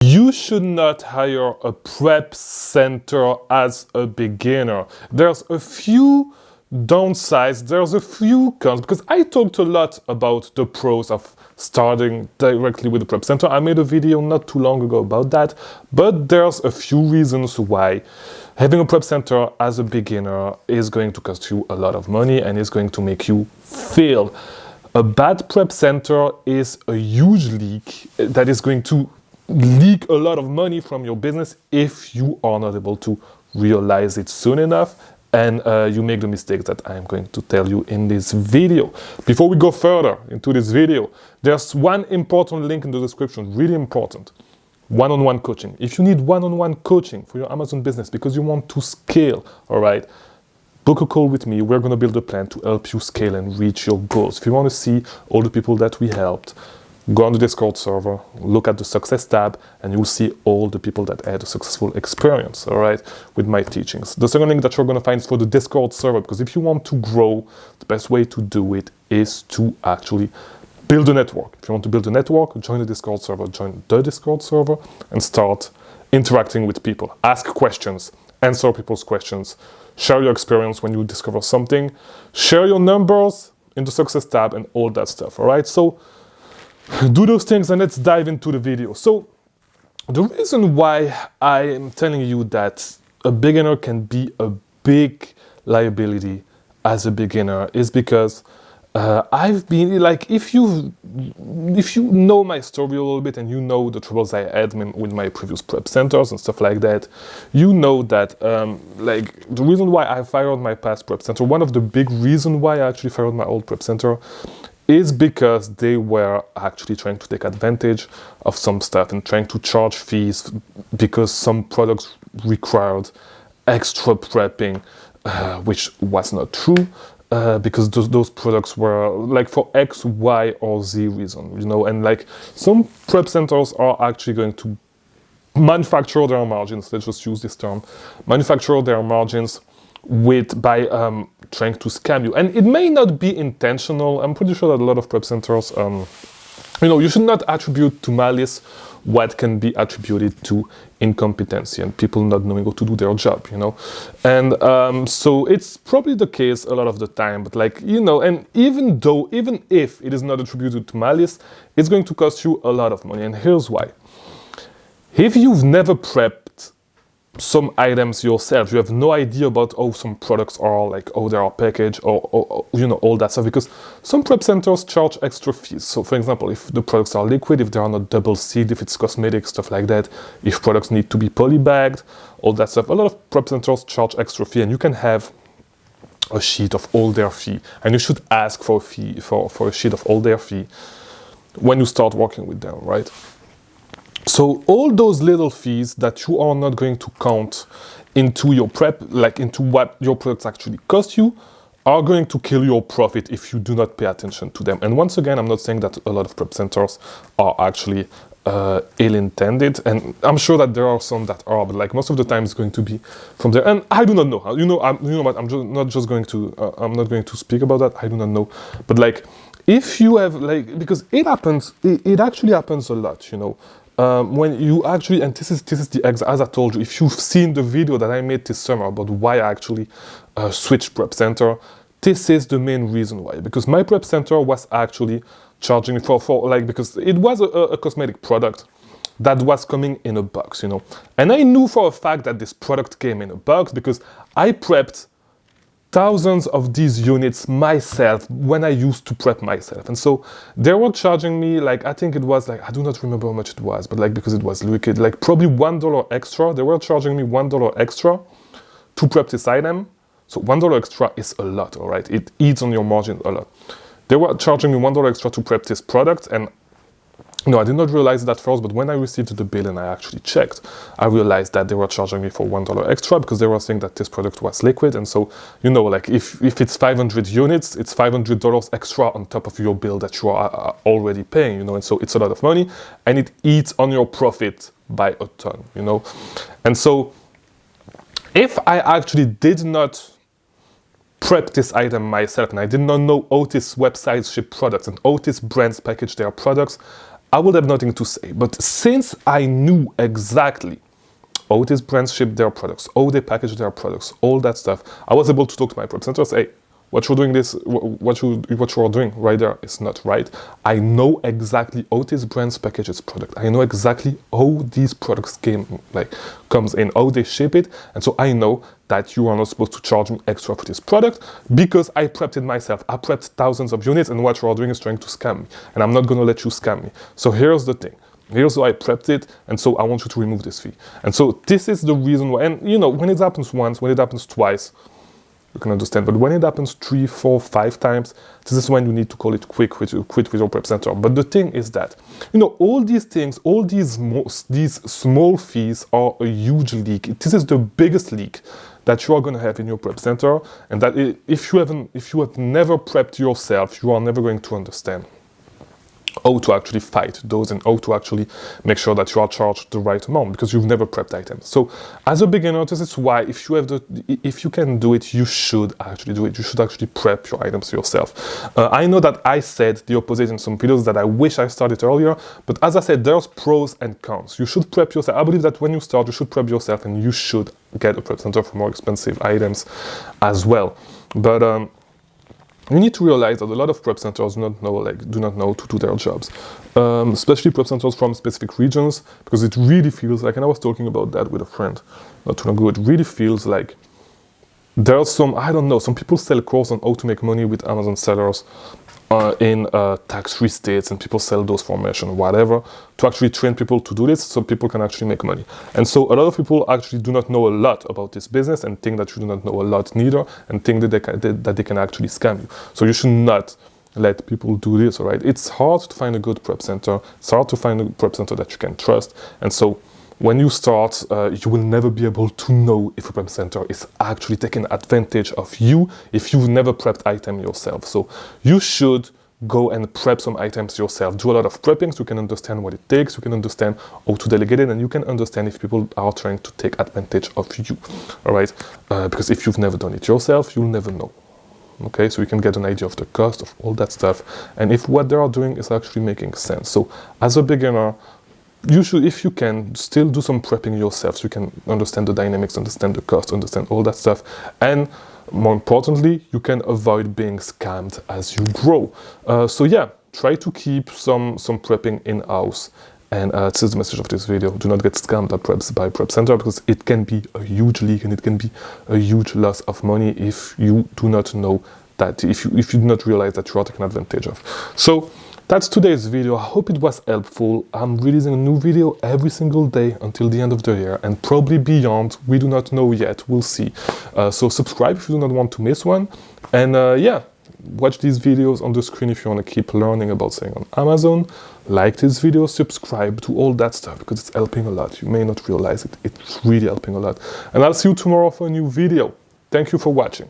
You should not hire a prep center as a beginner. There's a few downsides, there's a few cons, because I talked a lot about the pros of starting directly with a prep center. I made a video not too long ago about that, but there's a few reasons why having a prep center as a beginner is going to cost you a lot of money and is going to make you fail. A bad prep center is a huge leak that is going to leak a lot of money from your business if you are not able to realize it soon enough and you make the mistakes that I'm going to tell you in this video. Before we go further into this video, there's one important link in the description, really important. One-on-one coaching. If you need one-on-one coaching for your Amazon business because you want to scale, all right, book a call with me. We're going to build a plan to help you scale and reach your goals. If you want to see all the people that we helped, go on the Discord server, look at the success tab, and you'll see all the people that had a successful experience, all right, with my teachings. The second link that you're going to find is for the Discord server, because if you want to grow, the best way to do it is to actually build a network. If you want to build a network, join the Discord server, and start interacting with people. Ask questions, answer people's questions, share your experience when you discover something, share your numbers in the success tab and all that stuff, all right? So do those things and let's dive into the video. So the reason why I am telling you that a beginner can be a big liability as a beginner is because I've been like, if you know my story a little bit and you know the troubles I had with my previous prep centers and stuff like that, you know that like the reason why I fired my past prep center, one of the big reasons why I actually fired my old prep center is because they were actually trying to take advantage of some stuff and trying to charge fees because some products required extra prepping, which was not true. Because those products were like for X, Y, or Z reason, you know, and like some prep centers are actually going to manufacture their margins. Let's just use this term, manufacture their margins by trying to scam you, and it may not be intentional. I'm pretty sure that a lot of prep centers, you know, you should not attribute to malice what can be attributed to incompetency and people not knowing how to do their job, you know. And so it's probably the case a lot of the time, but like, you know, and even if it is not attributed to malice, it's going to cost you a lot of money. And here's why. If you've never prepped some items yourself, you have no idea about how some products are, like how they are packaged, or you know, all that stuff, because some prep centers charge extra fees. So for example, if the products are liquid, if they are not double sealed, if it's cosmetic, stuff like that, if products need to be polybagged, all that stuff, a lot of prep centers charge extra fee, and you can have a sheet of all their fee, and you should ask for a fee, for a sheet of all their fee when you start working with them, right? So all those little fees that you are not going to count into your prep, like into what your products actually cost you, are going to kill your profit if you do not pay attention to them. And once again, I'm not saying that a lot of prep centers are actually ill-intended, and I'm sure that there are some that are, but like most of the time it's going to be from there. And I do not know. You know what? I'm not going to speak about that. I do not know. But like, if you have like, because it happens, it actually happens a lot, you know. When you actually, and this is the as I told you, if you've seen the video that I made this summer about why I actually switched prep center, this is the main reason why. Because my prep center was actually charging me for like, because it was a cosmetic product that was coming in a box, you know. And I knew for a fact that this product came in a box because I prepped thousands of these units myself when I used to prep myself. And so they were charging me, like, I think it was like, I do not remember how much it was, but like, because it was liquid, like probably $1 extra. They were charging me $1 extra to prep this item. So $1 extra is a lot, all right? It eats on your margin a lot. They were charging me $1 extra to prep this product, and no, I did not realize that first, but when I received the bill and I actually checked, I realized that they were charging me for $1 extra because they were saying that this product was liquid. And so, you know, like if it's 500 units, it's $500 extra on top of your bill that you are already paying, you know, and so it's a lot of money and it eats on your profit by a ton, you know. And so if I actually did not prep this item myself and I did not know how these websites ship products and how these brands package their products, I would have nothing to say. But since I knew exactly how these brands ship their products, how they package their products, all that stuff, I was able to talk to my prep center and say, hey, what you're doing what you're doing right there is not right. I know exactly how these brands package this product. I know exactly how these products comes in, how they ship it, and so I know that you are not supposed to charge me extra for this product because I prepped it myself. I prepped thousands of units, and what you are doing is trying to scam me, and I'm not going to let you scam me. So here's the thing. Here's how I prepped it, and so I want you to remove this fee. And so this is the reason why, and you know, when it happens once, when it happens twice, you can understand. But when it happens 3, 4, 5 times, this is when you need to call it quit with your prep center. But the thing is that, you know, all these things, all these small fees are a huge leak. This is the biggest leak that you are going to have in your prep center, and that if you have never prepped yourself, you are never going to understand how to actually fight those and how to actually make sure that you are charged the right amount, because you've never prepped items. So as a beginner, this is why if you can do it, you should actually do it. You should actually prep your items yourself. I know that I said the opposite in some videos, that I wish I started earlier, but as I said, there's pros and cons. You should prep yourself. I believe that when you start, you should prep yourself, and you should get a prep center for more expensive items as well. But you need to realize that a lot of prep centers do not know to do their jobs, especially prep centers from specific regions, because it really feels like, and I was talking about that with a friend not too long ago, it really feels like there's some people sell courses on how to make money with Amazon sellers in tax-free states, and people sell those formations, whatever, to actually train people to do this so people can actually make money. And so a lot of people actually do not know a lot about this business and think that you do not know a lot neither, and think that they can actually scam you. So you should not let people do this, all right? It's hard to find a good prep center. It's hard to find a prep center that you can trust. And so when you start, you will never be able to know if a prep center is actually taking advantage of you if you've never prepped item yourself. So you should go and prep some items yourself. Do a lot of prepping so you can understand what it takes, you can understand how to delegate it, and you can understand if people are trying to take advantage of you, all right? Because if you've never done it yourself, you'll never know. Okay, so you can get an idea of the cost of all that stuff, and if what they are doing is actually making sense. So as a beginner, you should, if you can, still do some prepping yourself so you can understand the dynamics, understand the cost, understand all that stuff. And more importantly, you can avoid being scammed as you grow. So yeah, try to keep some prepping in-house. And this is the message of this video. Do not get scammed by prep center, because it can be a huge leak and it can be a huge loss of money if you do not know that, if you do not realize that you are taken advantage of. So that's today's video. I hope it was helpful. I'm releasing a new video every single day until the end of the year, and probably beyond. We do not know yet. We'll see. So subscribe if you do not want to miss one. And yeah, watch these videos on the screen if you want to keep learning about selling on Amazon. Like this video, subscribe to all that stuff, because it's helping a lot. You may not realize it. It's really helping a lot. And I'll see you tomorrow for a new video. Thank you for watching.